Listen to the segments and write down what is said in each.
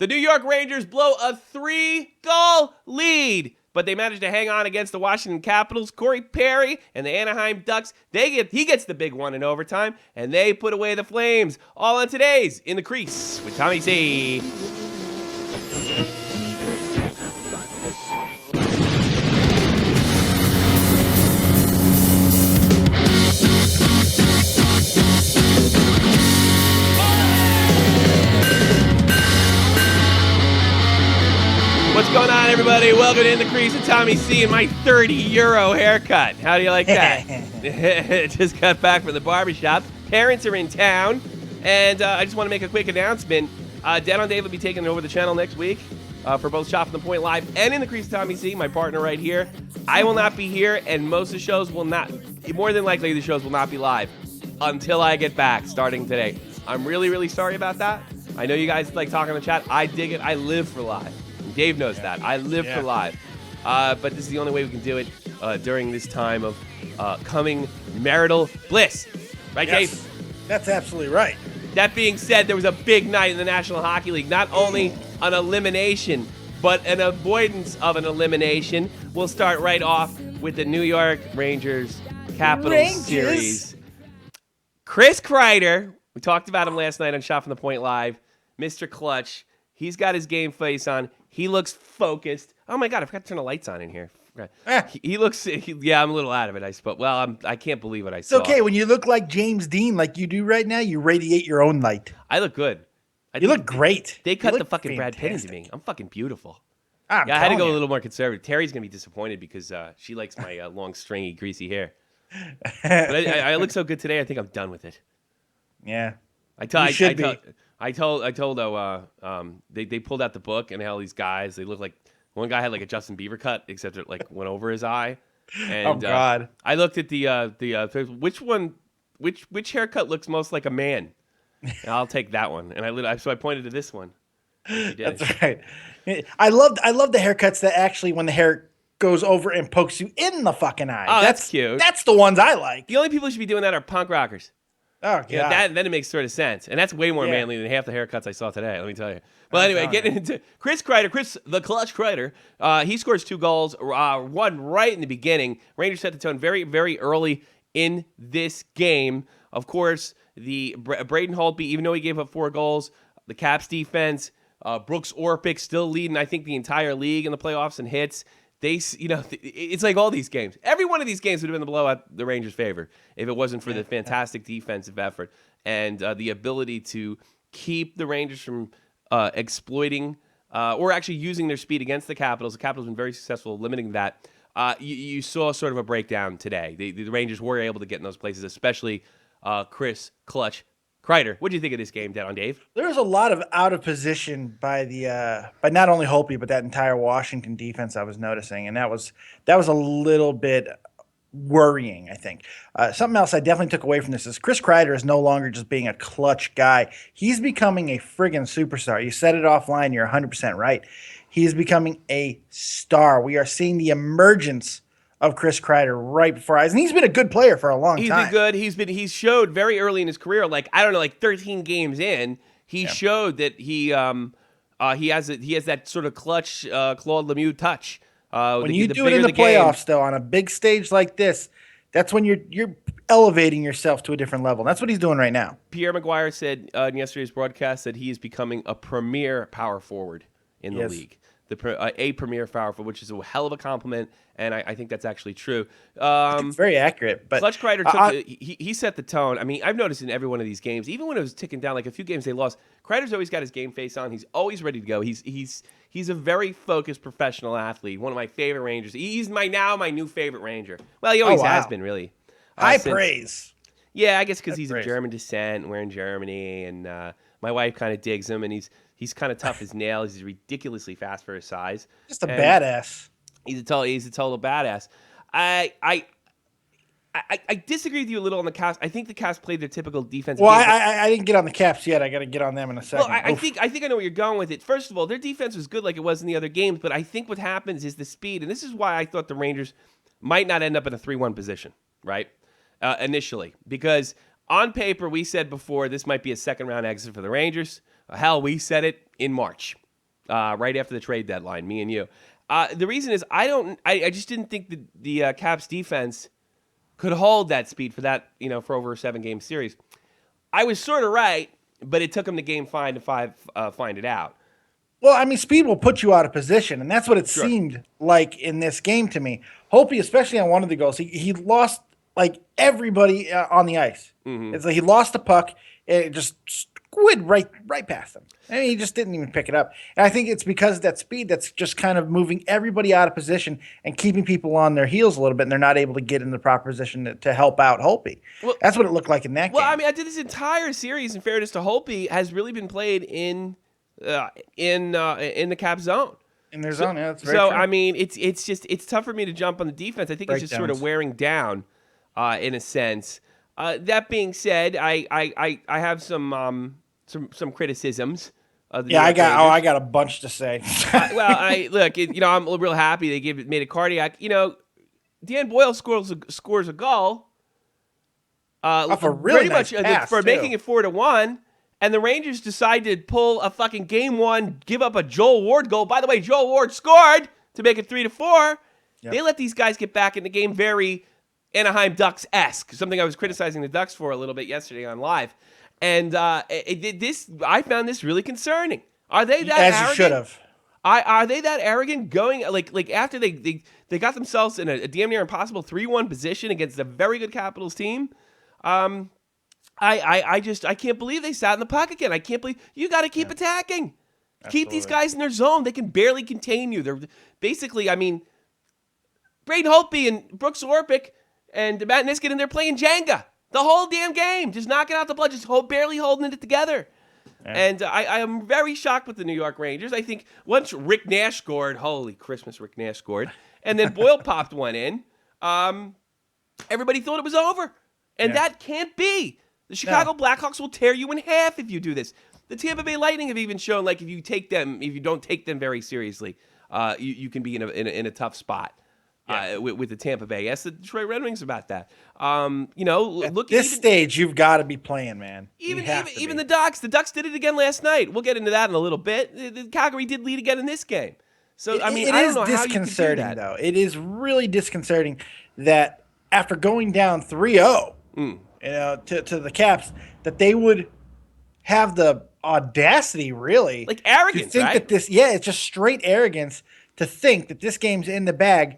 The New York Rangers blow a 3-goal lead, but they managed to hang on against the Washington Capitals. Corey Perry and the Anaheim Ducks, he gets the big one in overtime, and they put away the Flames. All on today's In the Crease with Tommy C. What's going on, everybody? Welcome to In the Crease with Tommy C and my 30-euro haircut. How do you like that? Just got back from the barbershop. Parents are in town, and I just want to make a quick announcement. Dan on Dave will be taking over the channel next week for both Shot from the Point Live and In the Crease with Tommy C, my partner right here. I will not be here, and most of the shows will not, more than likely the shows will not be live until I get back, starting today. I'm really, really sorry about that. I know you guys like talking in the chat. I dig it. I live for live. Dave knows that. I live for live. But this is the only way we can do it during this time of coming marital bliss. Right, yes, Dave? That's absolutely right. That being said, there was a big night in the National Hockey League. Not only an elimination, but an avoidance of an elimination. We'll start right off with the New York Rangers Capitals series. Chris Kreider, we talked about him last night on Shot from the Point Live. Mr. Clutch. He's got his game face on. He looks focused. Oh, my God, I forgot to turn the lights on in here. He looks, I'm a little out of it, I suppose. Well, I can't believe what I saw. It's okay. When you look like James Dean like you do right now, you radiate your own light. I look good. You look great. They cut the fucking Brad Pitt into me. I'm fucking beautiful. I had to go a little more conservative. Terry's going to be disappointed because she likes my long, stringy, greasy hair. But I look so good today, I think I'm done with it. Yeah. I told they pulled out the book and all these guys, they look like one guy had like a Justin Bieber cut, except it like went over his eye. And, oh God! I looked at which haircut looks most like a man. And I'll take that one. And I pointed to this one. That's right. I love the haircuts that actually when the hair goes over and pokes you in the fucking eye. Oh, that's cute. That's the ones I like. The only people who should be doing that are punk rockers. Oh, yeah. Then it makes sort of sense. And that's way more manly than half the haircuts I saw today, let me tell you. Well, anyway, getting into Chris Kreider, the Clutch Kreider, he scores 2 goals, one right in the beginning. Rangers set the tone very, very early in this game. Of course, the Braden Holtby, even though he gave up 4 goals, the Caps defense, Brooks Orpik still leading, I think, the entire league in the playoffs in hits. It's like all these games. Every one of these games would have been the blowout the Rangers' favor if it wasn't for the fantastic defensive effort and the ability to keep the Rangers from exploiting or actually using their speed against the Capitals. The Capitals have been very successful limiting that. You saw sort of a breakdown today. The Rangers were able to get in those places, especially Chris Clutch Kreider. What do you think of this game, Dan on Dave? There was a lot of out of position by by not only Holtby but that entire Washington defense I was noticing, and that was a little bit worrying. I think something else I definitely took away from this is Chris Kreider is no longer just being a clutch guy. He's becoming a friggin' superstar. You said it offline. You're 100% right. He is becoming a star. We are seeing the emergence of Chris Kreider right before our eyes. And he's been a good player for a long time. He's been good. He's showed very early in his career, like 13 games in, he showed that he has that sort of clutch Claude Lemieux touch. When you do it in the playoffs, though, on a big stage like this, that's when you're elevating yourself to a different level. That's what he's doing right now. Pierre Maguire said in yesterday's broadcast that he is becoming a premier power forward in the league. A premier power forward, which is a hell of a compliment, and I think that's actually true. It's very accurate. But Clutch Kreider he set the tone. I mean, I've noticed in every one of these games, even when it was ticking down, like a few games they lost, Kreider's always got his game face on. He's always ready to go. He's a very focused professional athlete. One of my favorite Rangers. He's my new favorite Ranger. Well, he always has been, really. High praise. Yeah, I guess because he's of German descent. We're in Germany, and my wife kind of digs him, and he's kind of tough as nails. He's ridiculously fast for his size. Just a badass. He's a total badass. I disagree with you a little on the Caps. I think the Caps played their typical defense. Well, I didn't get on the Caps yet. I got to get on them in a second. Well, I think I know where you're going with it. First of all, their defense was good like it was in the other games, but I think what happens is the speed, and this is why I thought the Rangers might not end up in a 3-1 position, right? Initially, because on paper we said before this might be a second-round exit for the Rangers. Hell, we said it in March. right after the trade deadline, me and you. The reason is I just didn't think the Caps defense could hold that speed for that, for over a 7-game series. I was sort of right, but it took them to game 5 to find it out. Well, I mean, speed will put you out of position, and that's what it seemed like in this game to me. Hopi, especially on one of the goals, he lost like everybody on the ice. Mm-hmm. It's like he lost the puck, and it just squid right past him. I mean, he just didn't even pick it up. And I think it's because of that speed that's just kind of moving everybody out of position and keeping people on their heels a little bit, and they're not able to get in the proper position to help out Hopi. Well, that's what it looked like in that game. Well, I mean, I did this entire series, in fairness to Hopi, has really been played in the Cap zone. In their zone, yeah, that's very true. I mean, it's tough for me to jump on the defense. I think it's just sort of wearing down, in a sense. That being said, I have some criticisms. I got a bunch to say. I'm real happy they made it cardiac. Dan Boyle scores a goal. Off a really nice pass, for making it 4-1. And the Rangers decide to pull a fucking game 1, give up a Joel Ward goal. By the way, Joel Ward scored to make it 3-4. Yep. They let these guys get back in the game very Anaheim Ducks-esque, something I was criticizing the Ducks for a little bit yesterday on live. And I found this really concerning. Are they that arrogant? As you should have. Are they that arrogant going like after they got themselves in a damn near impossible 3-1 position against a very good Capitals team? I can't believe they sat in the puck again. I can't believe you got to keep attacking. Absolutely. Keep these guys in their zone. They can barely contain you. They're basically, I mean, Braden Holtby and Brooks Orpik and Matt Niskanen, they're playing Jenga the whole damn game, just knocking out the blood, just barely holding it together. Yeah. And I am very shocked with the New York Rangers. I think once Rick Nash scored, holy Christmas, Rick Nash scored, and then Boyle popped one in, everybody thought it was over. And that can't be. The Chicago Blackhawks will tear you in half if you do this. The Tampa Bay Lightning have even shown, like, if you don't take them very seriously, you can be in a tough spot with the Tampa Bay. Yes, the Detroit Red Wings about that. At this stage, you've got to be playing, man. Even the Ducks. The Ducks did it again last night. We'll get into that in a little bit. The Calgary did lead again in this game. So I don't know how you can do that. Though. It is really disconcerting that after going down 3-0. To the Caps, that they would have the audacity, really, like arrogance, to think right? that this, it's just straight arrogance to think that this game's in the bag.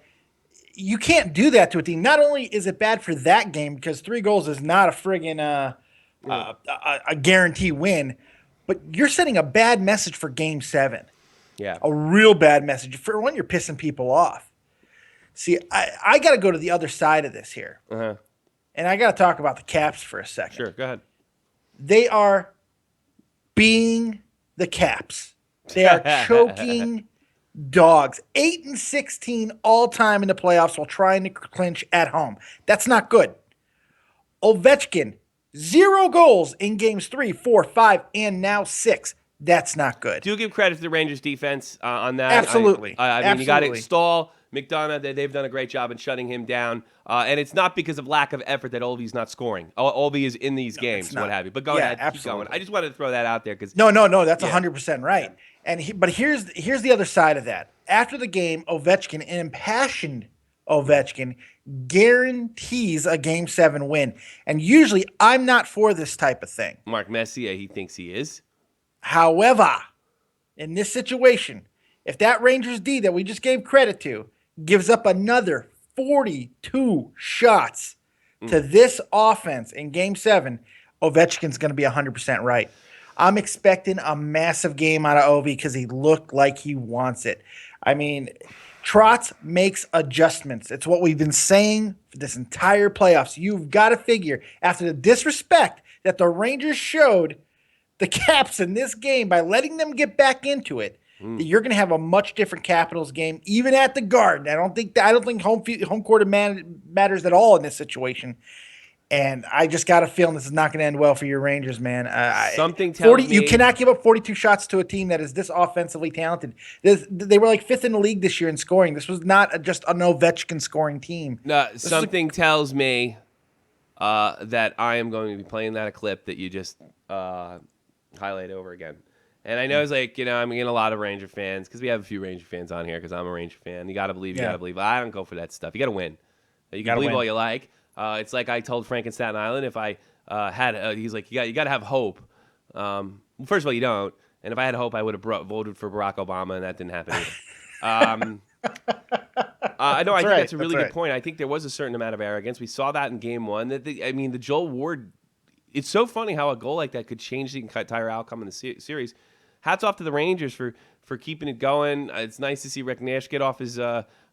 You can't do that to a team. Not only is it bad for that game because 3 goals is not a friggin' a guarantee win, but you're sending a bad message for Game 7. Yeah, a real bad message. For one, you're pissing people off. See, I got to go to the other side of this here. Uh-huh. And I got to talk about the Caps for a second. Sure, go ahead. They are being the Caps. They are choking dogs. 8-16 all time in the playoffs while trying to clinch at home. That's not good. Ovechkin, 0 goals in games 3, 4, 5, and now 6. That's not good. Do give credit to the Rangers defense on that. Absolutely. I mean, you got to Stahl, McDonough, they've done a great job in shutting him down. And it's not because of lack of effort that Ovi's not scoring. Ovi is in these games, what have you. But go ahead, keep going. I just wanted to throw that out there because no, that's 100% right. But here's the other side of that. After the game, Ovechkin, an impassioned Ovechkin, guarantees a Game 7 win. And usually, I'm not for this type of thing. Mark Messier, he thinks he is. However, in this situation, if that Rangers D that we just gave credit to gives up another 42 shots to this offense in Game 7, Ovechkin's going to be 100% right. I'm expecting a massive game out of Ovi because he looked like he wants it. I mean, Trotz makes adjustments. It's what we've been saying for this entire playoffs. You've got to figure, after the disrespect that the Rangers showed the Caps in this game by letting them get back into it, that you're going to have a much different Capitals game, even at the Garden. I don't think home court matters at all in this situation. And I just got a feeling this is not going to end well for your Rangers, man. Something tells me you cannot give up 42 shots to a team that is this offensively talented. They were like 5th in the league this year in scoring. This was not just an Ovechkin scoring team. No, something tells me that I am going to be playing that clip that you just highlight over again. And I know it's like, I'm getting a lot of Ranger fans because we have a few Ranger fans on here because I'm a Ranger fan. You got to believe, you got to believe. I don't go for that stuff. You got to win. You can believe all you like. It's like I told Frank in Staten Island, if I he's like, you got to have hope. First of all, you don't. And if I had hope, I would have voted for Barack Obama, and that didn't happen either. I think that's a really good point. I think there was a certain amount of arrogance. We saw that in Game 1. The Joel Ward, it's so funny how a goal like that could change the entire outcome in the series. Hats off to the Rangers for keeping it going. It's nice to see Rick Nash get off his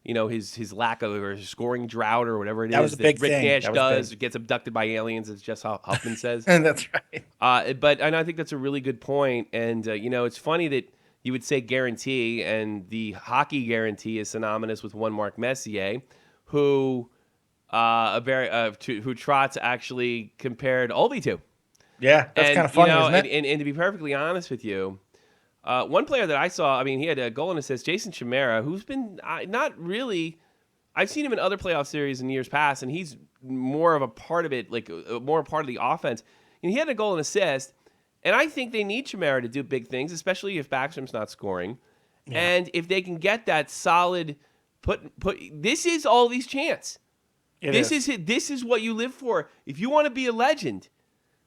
his lack of or scoring drought or whatever it is that Rick Nash does. Gets abducted by aliens, as Jess Huffman says. And that's right. But I think that's a really good point. And it's funny that you would say guarantee, and the hockey guarantee is synonymous with one Mark Messier, who who Trotz actually compared Oldie to. Yeah, that's kind of funny, isn't it? And to be perfectly honest with you, one player that I saw, he had a goal and assist, Jayson Chimera, who's been not really. I've seen him in other playoff series in years past, and he's more of a part of it, like more a part of the offense. And he had a goal and assist, and I think they need Chimera to do big things, especially if Backstrom's not scoring, and if they can get that solid This is Oldie's chance. This is what you live for. If you want to be a legend.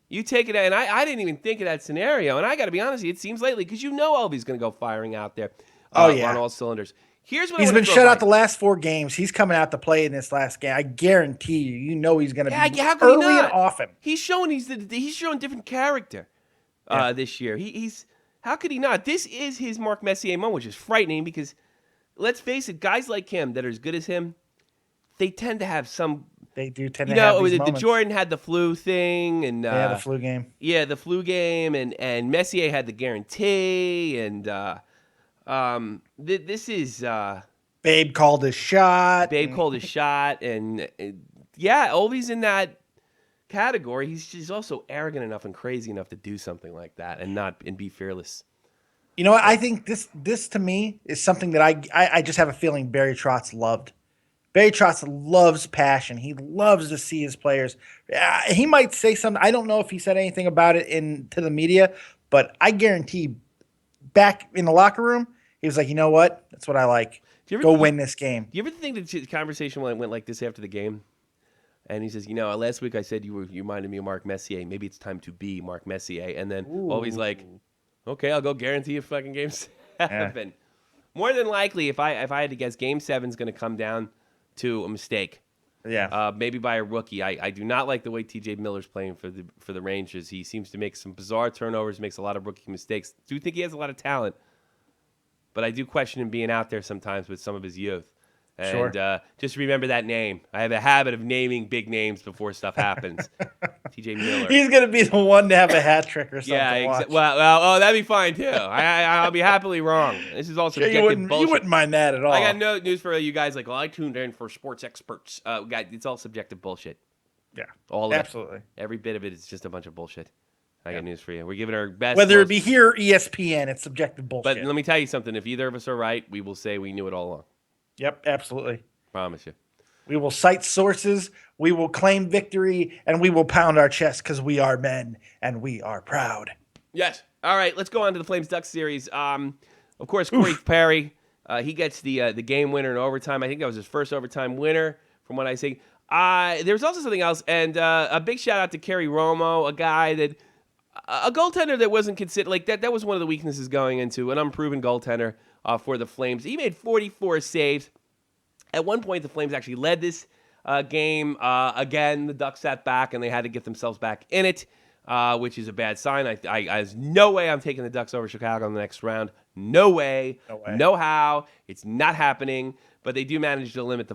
You take it, and I didn't even think of that scenario. And I got to be honest with you, it seems lately because Oldie's going to go firing out there on all cylinders. Here's what he's been shut out the last 4 games. He's coming out to play in this last game. I guarantee you, he's going to be early and often. He's showing he's showing different character this year. He's how could he not? This is his Mark Messier moment, which is frightening because let's face it, guys like him that are as good as him, they tend to have some. They do tend to have these moments. Jordan had the flu thing, and the flu game. Yeah, the flu game, and Messier had the guarantee, and this is Babe called his shot. And Oldie's in that category. He's also arrogant enough and crazy enough to do something like that and be fearless. You know what? I think this to me is something that I just have a feeling Barry Trotz loved. Barry Trotz loves passion. He loves to see his players. He might say something. I don't know if he said anything about it to the media, but I guarantee back in the locker room, he was like, you know what? That's what I like. Go win this game. Do you ever think the conversation went like this after the game? And he says, last week I said you reminded me of Mark Messier. Maybe it's time to be Mark Messier. And then Oldie's like, okay, I'll go guarantee you fucking Game 7. Yeah. More than likely, if I had to guess, Game 7's going to come down to a mistake. Yeah. Maybe by a rookie. I do not like the way TJ Miller's playing for the Rangers. He seems to make some bizarre turnovers, makes a lot of rookie mistakes. Do think he has a lot of talent, but I do question him being out there sometimes with some of his youth. And just remember that name. I have a habit of naming big names before stuff happens. TJ Miller. He's going to be the one to have a hat trick or something. Yeah, well, that'd be fine too. I'll be happily wrong. This is all subjective bullshit. You wouldn't mind that at all. I got no news for you guys. Like, I tuned in for sports experts. It's all subjective bullshit. Yeah, all of absolutely. Every bit of it is just a bunch of bullshit. I got news for you. We're giving our best. Whether it be here or ESPN, it's subjective bullshit. But let me tell you something. If either of us are right, we will say we knew it all along. Yep, absolutely. Promise you. We will cite sources, we will claim victory, and we will pound our chest because we are men and we are proud. Yes. All right, let's go on to the Flames-Ducks series. Of course, Corey Perry, he gets the game winner in overtime. I think that was his first overtime winner, from what I see. There was also something else, and a big shout-out to Karri Ramo, a guy that a goaltender that wasn't considered like that. That was one of the weaknesses going into an unproven goaltender for the Flames. He made 44 saves. At one point, the Flames actually led this game. Again, the Ducks sat back, and they had to get themselves back in it, which is a bad sign. There's no way I'm taking the Ducks over Chicago in the next round. No way. No how. It's not happening. But they do manage to eliminate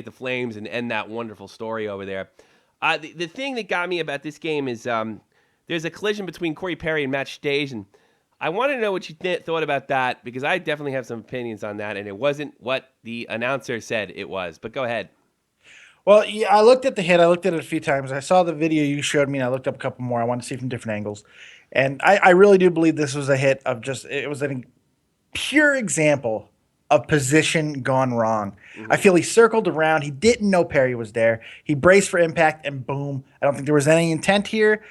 the Flames and end that wonderful story over there. The thing that got me about this game is there's a collision between Corey Perry and Matt Stage, and I want to know what you thought about that, because I definitely have some opinions on that, and it wasn't what the announcer said it was. But go ahead. Well, yeah, I looked at the hit. I looked at it a few times. I saw the video you showed me, and I looked up a couple more. I wanted to see from different angles. And I really do believe this was a hit of it was a pure example of position gone wrong. I feel he circled around. He didn't know Perry was there. He braced for impact, and boom. I don't think there was any intent here.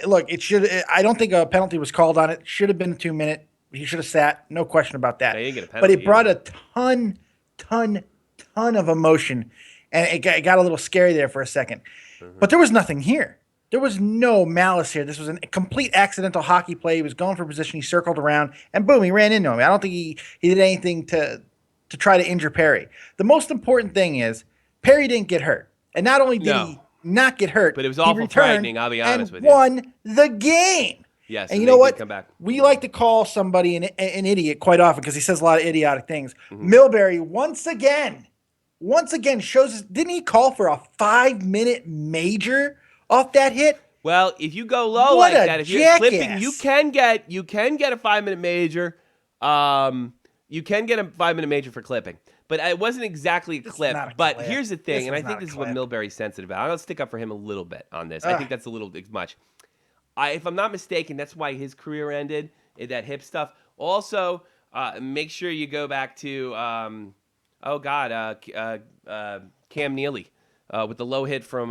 Look, it should. I don't think a penalty was called on it. Should have been a 2-minute. He should have sat. No question about that. They didn't get a But penalty it brought either. a ton of emotion, and it got a little scary there for a second. But there was nothing here. There was no malice here. This was a complete accidental hockey play. He was going for position. He circled around, and boom, he ran into him. I don't think he did anything to try to injure Perry. The most important thing is Perry didn't get hurt. And not only did he not get hurt, but it was he awful returned frightening, I'll be honest with you. won the game. Yes, and you know what? Come back. We like to call somebody an idiot quite often because he says a lot of idiotic things. Milbury, once again shows us, didn't he call for a 5-minute major off that hit? Well, if you go low What like a that, if you're jackass. clipping, you can get a 5-minute major. You can get a 5-minute major for clipping. But it wasn't exactly a clip. But clip. here's the thing, This and I was think not a this is what clip. Milbury's sensitive about. I'm going to stick up for him a little bit on this. I think that's a little much. If I'm not mistaken, that's why his career ended, that hip stuff. Also, make sure you go back to, Cam Neely. With the low hit from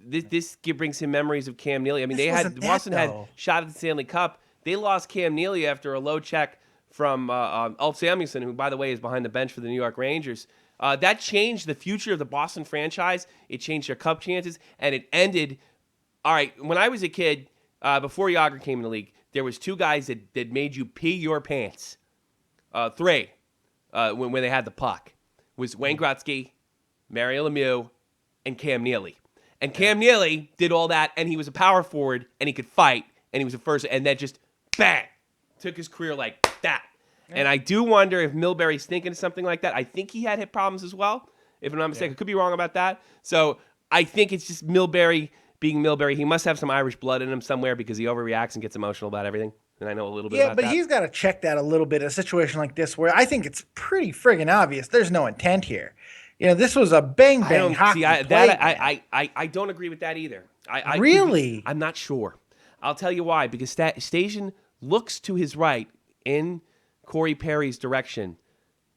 this brings him memories of Cam Neely. I mean, Boston had shot at the Stanley Cup. They lost Cam Neely after a low check from Ulf Samuelsson, who, by the way, is behind the bench for the New York Rangers. That changed the future of the Boston franchise. It changed their Cup chances, and it ended. All right, when I was a kid, before Yager came in the league, there was two guys that made you pee your pants. Three, when they had the puck, was Wayne Gretzky, Mario Lemieux, and Cam Neely. And Cam Neely did all that, and he was a power forward, and he could fight, and he was a first, and that just, bang, took his career like that. Yeah. And I do wonder if Milbury's thinking of something like that. I think he had hip problems as well, if I'm not mistaken. I could be wrong about that. So I think it's just Milbury being Milbury. He must have some Irish blood in him somewhere because he overreacts and gets emotional about everything. And I know a little bit about that. Yeah, but he's got to check that a little bit in a situation like this where I think it's pretty friggin' obvious there's no intent here. You know, this was a bang-bang hockey play. I don't agree with that either. Really? I'm not sure. I'll tell you why. Because Station looks to his right in Corey Perry's direction.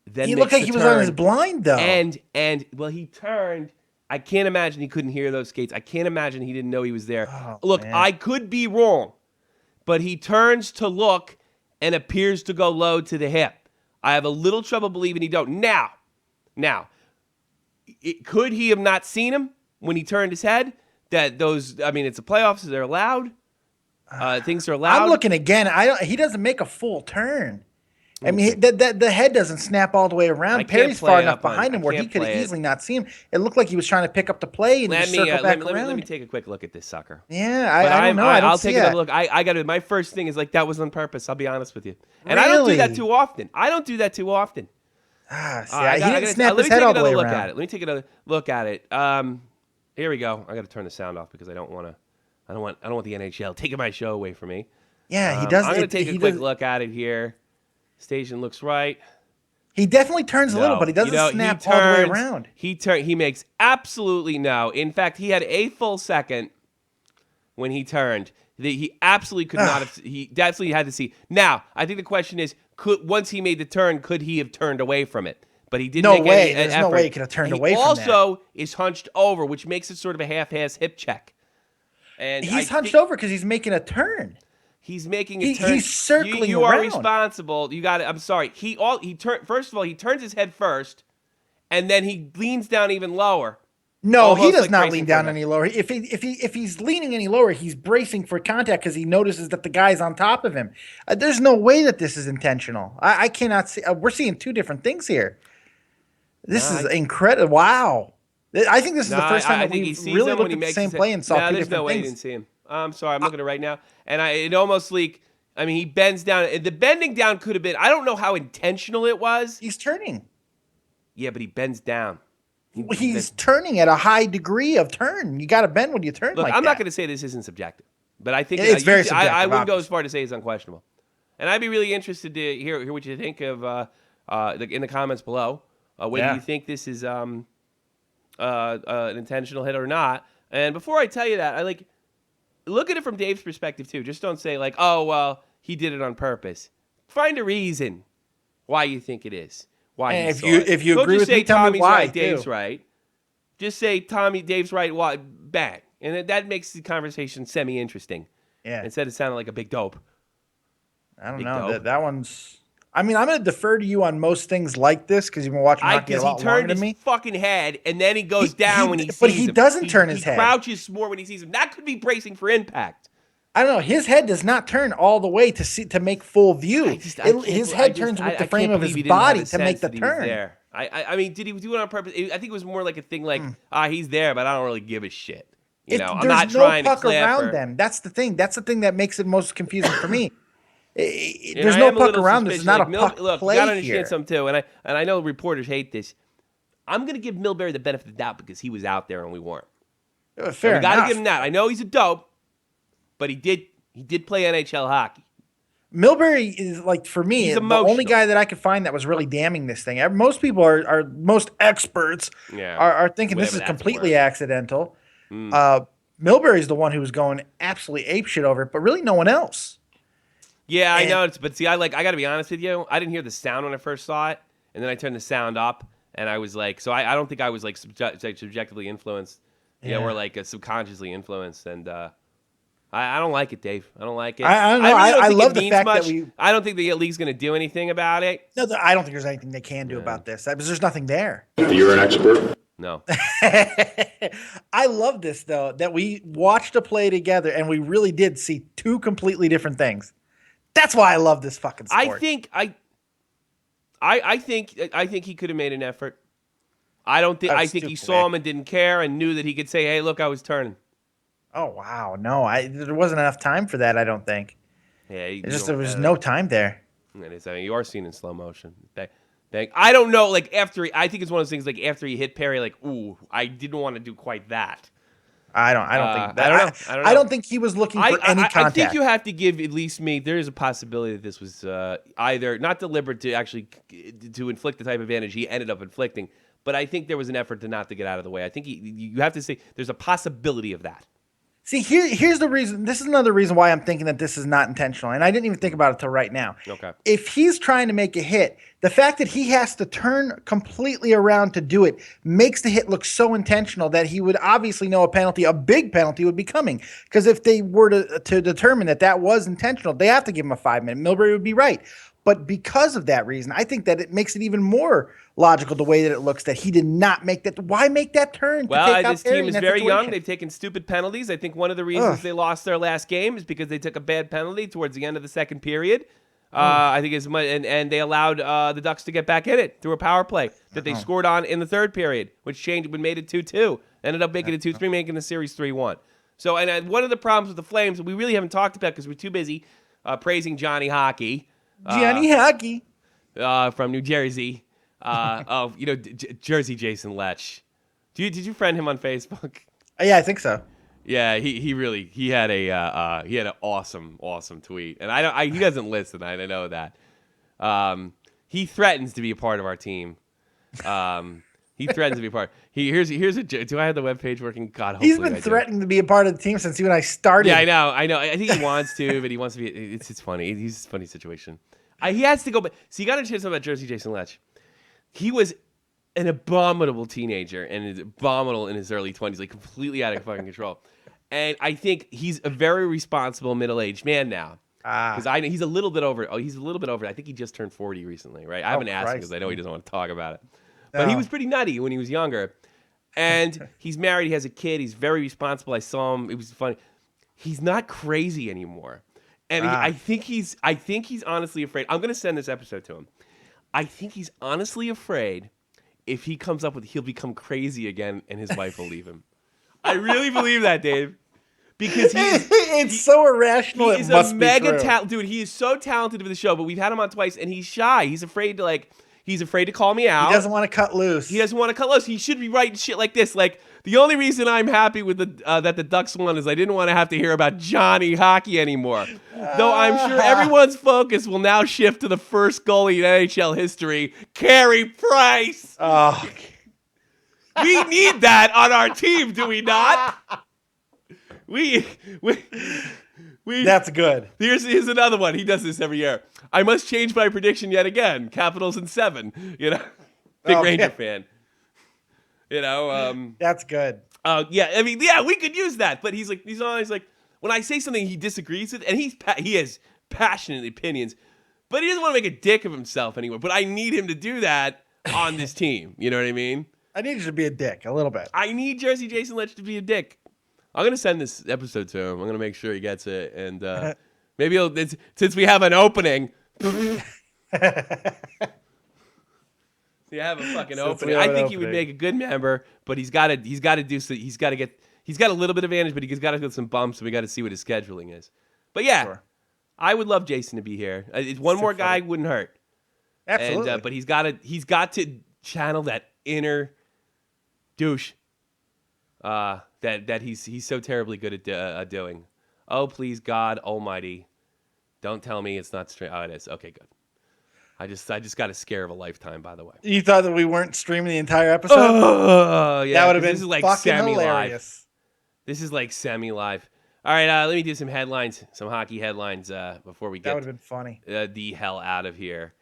Then he looked like he was on his blind, though. And he turned. I can't imagine he couldn't hear those skates. I can't imagine he didn't know he was there. Oh, look, man. I could be wrong. But he turns to look and appears to go low to the hip. I have a little trouble believing he don't. Now, could he have not seen him when he turned his head? It's the playoffs. They're allowed. Things are allowed. I'm looking again. He doesn't make a full turn. I mean, the head doesn't snap all the way around. Perry's far enough behind him where he could easily not see him. It looked like he was trying to pick up the play and just circle back around. Let me take a quick look at this sucker. Yeah, I don't know. I'll take another look. I got it. My first thing is like that was on purpose. I'll be honest with you. And really? I don't do that too often. He didn't snap his head all the way around. Let me take another look at it. Here we go. I got to turn the sound off because I don't want the NHL taking my show away from me. Yeah, he does. I'm going to take a quick look at it here. Station looks right. He definitely turns a little, but he doesn't snap all the way around. He makes absolutely no. In fact, he had a full second when he turned. He absolutely could not have. He absolutely had to see. Now, I think the question is, once he made the turn, could he have turned away from it? But he didn't. There's no way he could have turned away from that. He also is hunched over, which makes it sort of a half-ass hip check. And he's hunched over because he's making a turn. He's making a turn. He's circling you around. are responsible. You got it. I'm sorry. First of all, he turns his head first, and then he leans down even lower. No, he does not lean down any lower. If he's leaning any lower, he's bracing for contact because he notices that the guy's on top of him. There's no way that this is intentional. I cannot see. We're seeing two different things here. This is incredible. Wow. I think this is the first time that we really looked at the same play and saw two different things. There's no way he didn't see him. I'm sorry. I'm looking at it right now. And it almost like, he bends down. The bending down could have been, I don't know how intentional it was. He's turning. Yeah, but he bends down. He's turning at a high degree of turn. You got to bend when you turn. Look, like I'm that. not going to say this isn't subjective, but I think it's very subjective. I wouldn't go as far to say it's unquestionable. And I'd be really interested to hear what you think of in the comments below. Whether you think this is an intentional hit or not. And before I tell you that, I look at it from Dave's perspective too. Just don't say he did it on purpose. Find a reason why you think it is. why And he if saw you it. if you Don't agree just with say me, tell me Tommy's why. right, Dave's too. right. Just say Dave's right, why, bang. And that makes the conversation semi-interesting. Yeah. Instead of sounding like a big dope. I don't Big know. dope. That one's. I mean, I'm going to defer to you on most things like this because you've been watching hockey a lot Because he longer turned than his me. fucking head, and then he goes down when he sees But he him. doesn't turn his He head. crouches more when he sees him. That could be bracing for impact. I don't know. His head does not turn all the way to make full view. His head turns with the frame of his body to make the turn. There. I mean, did he do it on purpose? I think it was more like a thing like, he's there, but I don't really give a shit. I'm not trying to clip around them. That's the thing. That's the thing that makes it most confusing for me. There's I no am puck around. This is not a puck look, play you gotta understand here. something too, and I know reporters hate this. I'm gonna give Milbury the benefit of the doubt because he was out there and we weren't. Fair we gotta enough. give him that. I know he's a dope, but he did play NHL hockey. Milbury is, like, for me, He's the emotional. only guy that I could find that was really damning this thing. Most people most experts are thinking this is completely accidental. Milbury's the one who was going absolutely apeshit over it, but really no one else. Yeah, I know. But see, I got to be honest with you. I didn't hear the sound when I first saw it, and then I turned the sound up, and I was like, so I don't think I was like subjectively influenced, or like subconsciously influenced, and I don't like it, Dave. I don't like it. I don't know. I love the fact that I don't think the league's going to do anything about it. No, I don't think there's anything they can do about this because there's nothing there. You're an expert. No. I love this though that we watched a play together and we really did see two completely different things. That's why I love this fucking sport. I think he could have made an effort. I think he saw him and didn't care and knew that he could say, "Hey, look, I was turning." Oh wow, no, there wasn't enough time for that. I don't think. Yeah, there was no time there. It is. I mean, you are seen in slow motion. I don't know. Like I think it's one of those things. Like after he hit Perry, like, ooh, I didn't want to do quite that. I don't think that. I don't know. I don't think he was looking for any contact. I think you have to give at least me. There is a possibility that this was either not deliberate to actually to inflict the type of advantage he ended up inflicting, but I think there was an effort to get out of the way. I think you have to say there's a possibility of that. See, here's the reason. This is another reason why I'm thinking that this is not intentional, and I didn't even think about it till right now. Okay. If he's trying to make a hit, the fact that he has to turn completely around to do it makes the hit look so intentional that he would obviously know a big penalty would be coming. Because if they were to determine that was intentional, they have to give him a 5-minute. Milbury would be right. But because of that reason, I think that it makes it even more logical the way that it looks that he did not make that. Why make that turn? Well, this team is very young. They've taken stupid penalties. I think one of the reasons they lost their last game is because they took a bad penalty towards the end of the second period. I think and they allowed the Ducks to get back in it through a power play that they scored on in the third period, which made it 2-2. Ended up making it 2-3, making the series 3-1. So, and one of the problems with the Flames we really haven't talked about because we're too busy praising Johnny Hockey. Hockey from New Jersey, Jersey Jayson Letsch. Did you friend him on Facebook? Yeah, I think so. Yeah, he had an awesome tweet, and he doesn't listen. I know that. He threatens to be a part of our team. He threatens to be a part. Here's a. Do I have the webpage working? God, hopefully he's been threatening to be a part of the team since you and I started. Yeah, I know. I think he wants to, but he wants to be. It's funny. He's a funny situation. He has to go, but so you got to understand something about Jersey Jayson Letsch. He was an abominable teenager and is abominable in his early 20s, like completely out of fucking control. And I think he's a very responsible middle-aged man now. Because he's a little bit over. Oh, he's a little bit over. I think he just turned 40 recently, right? I haven't asked him because I know he doesn't want to talk about it. But he was pretty nutty when he was younger. And he's married. He has a kid. He's very responsible. I saw him. It was funny. He's not crazy anymore. And I think he's honestly afraid. I'm going to send this episode to him. I think he's honestly afraid if he comes up with he'll become crazy again and his wife will leave him. I really believe that, Dave. Because it's so irrational. He's a mega talent, dude. He is so talented for the show, but we've had him on twice, and he's shy. He's afraid to call me out. He doesn't want to cut loose. He should be writing shit like this. Like the only reason I'm happy with that the Ducks won is I didn't want to have to hear about Johnny Hockey anymore. Though I'm sure everyone's focus will now shift to the first goalie in NHL history, Carey Price. Oh. We need that on our team, do we not? We That's good. Here's another one. He does this every year. I must change my prediction yet again. Capitals in 7. You know, big Ranger fan. You know, that's good. Yeah, I mean, yeah, we could use that. But he's always like, when I say something he disagrees with, and he has passionate opinions, but he doesn't want to make a dick of himself anywhere. But I need him to do that on this team. You know what I mean? I need you to be a dick a little bit. I need Jersey Jayson Letsch to be a dick. I'm going to send this episode to him. I'm going to make sure he gets it. And maybe since we have an opening. You have a fucking opening. I think he would make a good member, but he's got to do so. He's got a little bit of advantage, but he's got to get some bumps. So we got to see what his scheduling is. But yeah, sure. I would love Jayson to be here. One more guy wouldn't hurt. Absolutely. And, but he's got to channel that inner douche that he's so terribly good at doing. Oh, please, God Almighty, don't tell me it's not straight. Oh, it is. Okay, good. I just got a scare of a lifetime, by the way. You thought that we weren't streaming the entire episode? Oh, yeah. That would have been this is like fucking semi-live. hilarious. This is like semi-live. All right, let me do some headlines, some hockey headlines before we get that would have been funny. The hell out of here.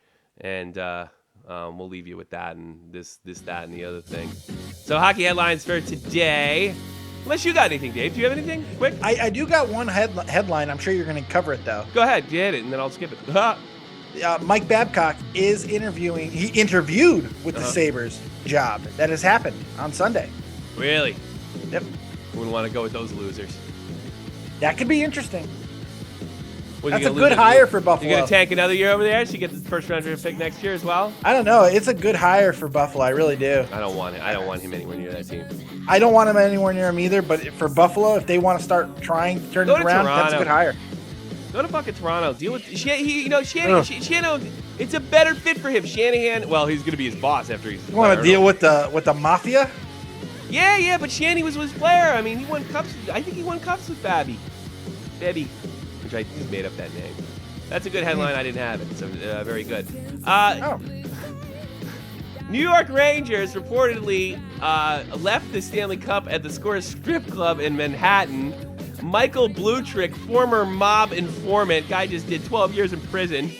And we'll leave you with that and this, that, and the other thing. So hockey headlines for today. Unless you got anything, Dave. Do you have anything? Quick. I do got one headline. I'm sure you're going to cover it, though. Go ahead. You hit it, and then I'll skip it. Mike Babcock is interviewing. He interviewed with the Sabres job. That has happened on Sunday. Really? Yep. Wouldn't want to go with those losers. That could be interesting. That's a good hire for Buffalo. You going to tank another year over there so you get the first round pick next year as well? I don't know. It's a good hire for Buffalo. I really do. I don't want it. I don't want him anywhere near that team. I don't want him anywhere near him either, but for Buffalo, if they want to start trying to turn it around, that's a good hire. Go to fucking Toronto. Deal with Shanahan. It's a better fit for him. Shanahan. Well, he's going to be his boss after he's. You want to deal with the mafia? Yeah, but Shanny was his player. I mean, he won cups. I think he won cups with Babby, which I just made up that name. That's a good headline. I didn't have it, so very good. New York Rangers reportedly left the Stanley Cup at the Scores Strip Club in Manhattan. Michael Blutrich, former mob informant, guy just did 12 years in prison,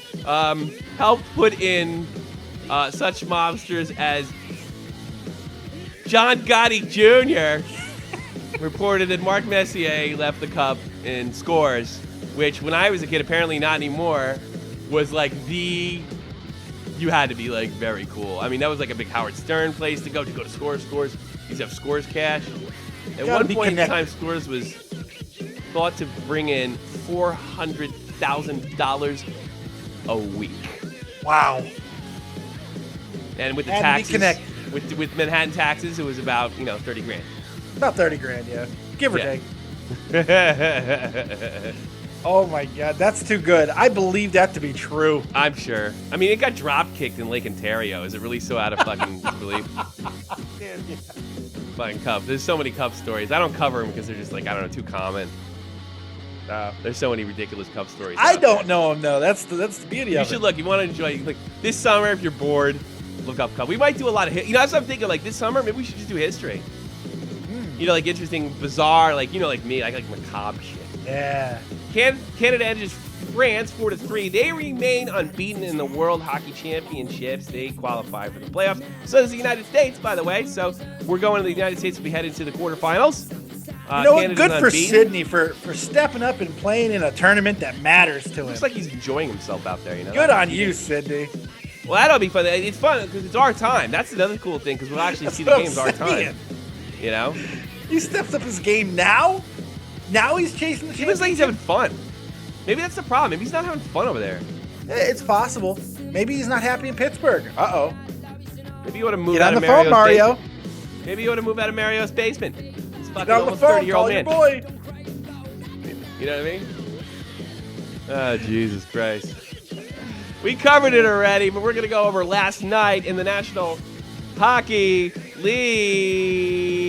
helped put in such mobsters as John Gotti Jr. reported that Mark Messier left the Cup in Scores, which when I was a kid, apparently not anymore, was like you had to be like very cool. I mean, that was like a big Howard Stern place to go to Scores. You used to have Scores cash. At one point in time, Scores was thought to bring in $400,000 a week. Wow. And with the taxes, with Manhattan taxes, it was about 30 grand. About 30 grand, yeah, give or take. Oh my God, that's too good. I believe that to be true. I'm sure. I mean, it got drop kicked in Lake Ontario. Is it really so out of fucking disbelief? Yeah. Fucking Cup. There's so many Cup stories. I don't cover them because they're just too common. There's so many ridiculous Cup stories. I don't know them though. That's the beauty of it. You should look. You want to enjoy this summer if you're bored. Look up Cup. We might do a lot of that's what I'm thinking. Like this summer, maybe we should just do history. Interesting, bizarre, like me, I like macabre shit. Yeah. Canada edges France 4-3. They remain unbeaten in the World Hockey Championships. They qualify for the playoffs. So does the United States, by the way. So we're going to the United States. We head into the quarterfinals. Good for Sydney for stepping up and playing in a tournament that matters to him. Looks like he's enjoying himself out there. Good on you, Sydney. Well, that'll be fun. It's fun because it's our time. That's another cool thing because we'll actually see the games our time. He steps up his game now. Now he's chasing the championship. He looks like he's having fun. Maybe that's the problem. Maybe he's not having fun over there. It's possible. Maybe he's not happy in Pittsburgh. Uh-oh. Maybe you want to move out of Mario's Mario. Maybe you want to move out of Mario's basement. He's fucking almost 30-year-old man. Boy. You know what I mean? Oh, Jesus Christ. We covered it already, but we're going to go over last night in the National Hockey League.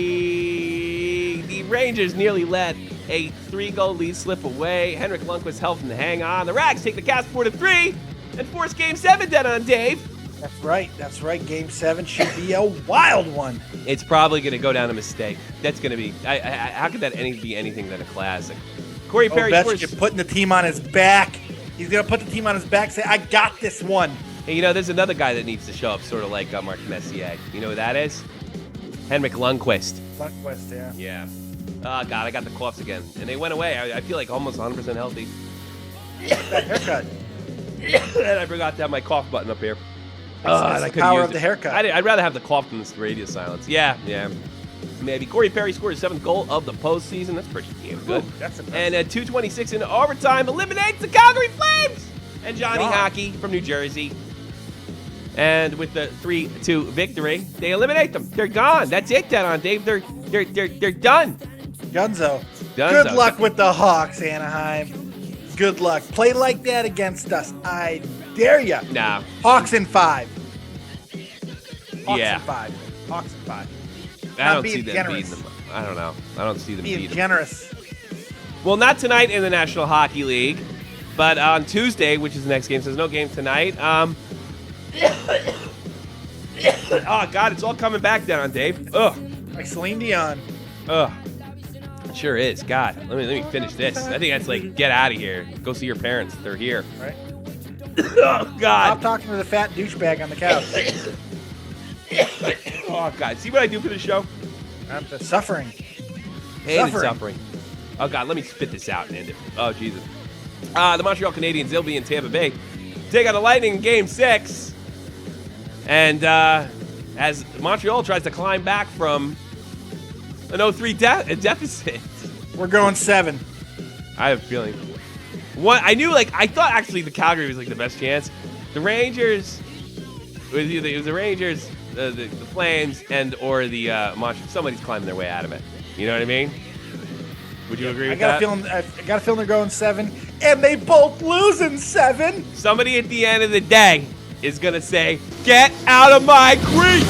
The Rangers nearly let a 3-goal lead slip away. Henrik Lundqvist helped them to hang on. The Rags take the cast 4-3 and force Game 7 dead on Dave. That's right. Game 7 should be a wild one. It's probably going to go down a mistake. That's going to be... how could that be anything than a classic? Corey Perry scores. Ovechkin putting the team on his back. He's going to put the team on his back, say, I got this one. Hey, you know, there's another guy that needs to show up, sort of like Mark Messier. You know who that is? Henrik Lundqvist. Lundqvist, yeah. Yeah. Oh, God, I got the coughs again. And they went away. I feel like almost 100% healthy. That haircut. And I forgot to have my cough button up here. That's the power of the haircut. I'd rather have the cough than this radio silence. Yeah. Maybe. Corey Perry scored his 7th goal of the postseason. That's pretty damn good. Ooh, that's impressive. And at 2:26 in overtime, eliminates the Calgary Flames and Johnny God. Hockey from New Jersey. And with the 3-2 victory, they eliminate them. They're gone. That's it, then, Dave. They're done. Gunzo. Dunzo. Good luck with the Hawks, Anaheim. Good luck. Play like that against us. I dare ya. Nah. Hawks in 5. Yeah. Hawks in 5. I don't see them beating them. I don't know. I don't see them beating them. Generous. Well, not tonight in the National Hockey League, but on Tuesday, which is the next game, so there's no game tonight. Oh, God, it's all coming back down, Dave. Ugh. Like Celine Dion. Ugh. It sure is. God, let me finish this. I think that's like, get out of here. Go see your parents. They're here. Right. Oh, God. Stop talking to the fat douchebag on the couch. Oh, God. See what I do for the show? I'm just suffering. Hated suffering. Oh, God, let me spit this out and end it. Oh, Jesus. The Montreal Canadiens, they'll be in Tampa Bay. Take on the Lightning in Game 6. And as Montreal tries to climb back from an 0-3 deficit. We're going 7. I have a feeling. I thought actually the Calgary was like the best chance. The Rangers, it was the Rangers, the Flames, and or the Montreal. Somebody's climbing their way out of it. You know what I mean? Would you agree with that? I got a feeling they're going 7, and they both lose in 7. Somebody at the end of the day is gonna say, "Get out of my creek."